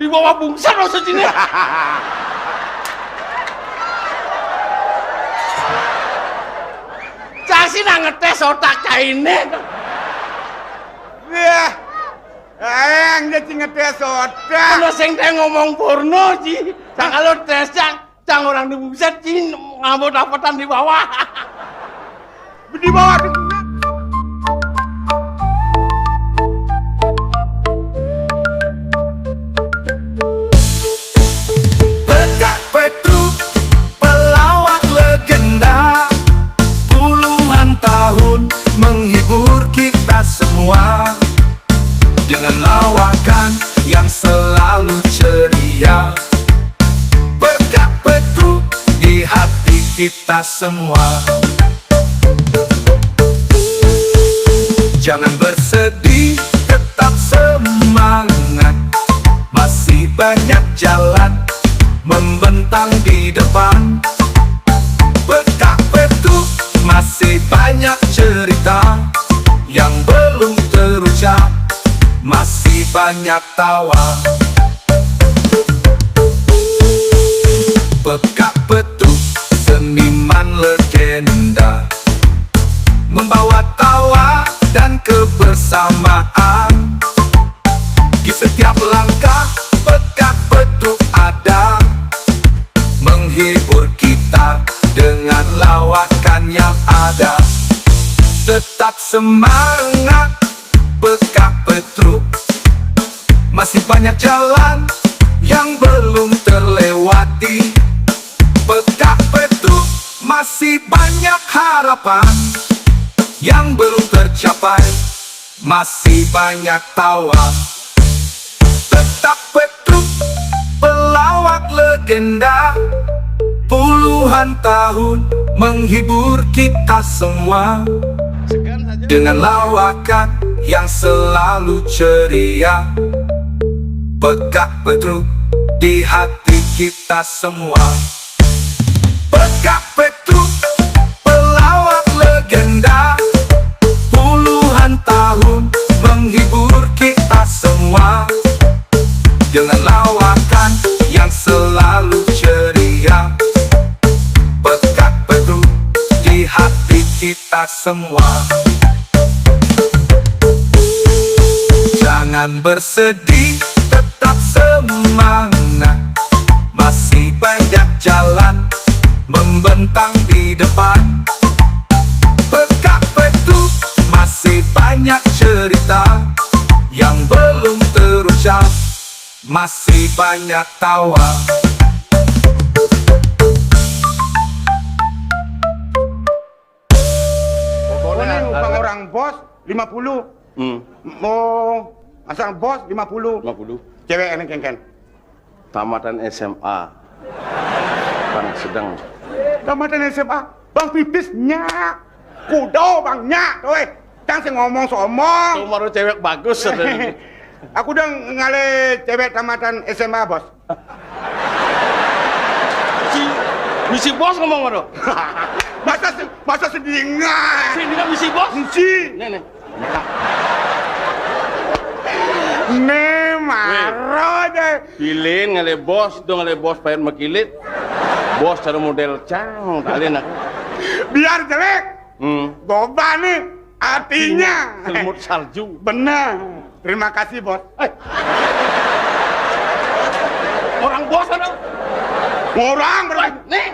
di bawah bungsan maksud ini. Cang sih ngetes otak cah ini. Wah, aing dia ngetes otak. Kalau sing teh ngomong porno Ci. Cang kalau tes cang orang di bungsan Ci ngambil dapatan di bawah. Di bawah Bekak Petruk, pelawak legenda, puluhan tahun menghibur kita semua dengan lawakan yang selalu ceria. Bekak Petruk di hati kita semua. Jangan bersedih, tetap semangat. Masih banyak jalan membentang di depan. Bekak Petruk masih banyak cerita yang belum terucap. Masih banyak tawa. Bekak Petruk, seniman legenda, membawa tawa dan kebersamaan. Di setiap langkah Bekak Petruk ada, menghibur kita dengan lawakan yang ada. Tetap semangat Bekak Petruk, masih banyak jalan yang belum terlewati. Bekak Petruk masih banyak harapan yang belum tercapai. Masih banyak tawa. Bekak Petruk, pelawak legenda, puluhan tahun menghibur kita semua dengan lawakan yang selalu ceria. Bekak Petruk di hati kita semua. Bekak Petruk, pelawak legenda, puluhan tahun menghibur kita semua dengan lawakan yang selalu ceria. Bekak Petruk di hati kita semua. Jangan bersedih, tetap semangat. Masih banyak jalan membentang di depan. Bekak Petruk masih banyak cerita yang belum terucap. Masih banyak tawa. Pokoknya upang orang bos 50. Mau asal bos 50. 50. Cewek ini ken. Tamatan SMA. Kan sedang. Tamatan SMA. Bang pipisnya. Kudo bangnya, tuh. Jangan sih ngomong somong. Tuh baru cewek bagus. Aku udah ngale cewek tamatan SMA bos. Misi bos ngomong baru. Masa sedingan. Sini kan misi bos. Si. Nih. Nih maro deh. Pilih ngale bos, dong ngale bos pengen makilit. Bos cara model cang, kalian aku. Biar jelek. Boba nih artinya. Selimut salju. Benar. Terima kasih bos. Orang bos ada. Orang berarti. Nih.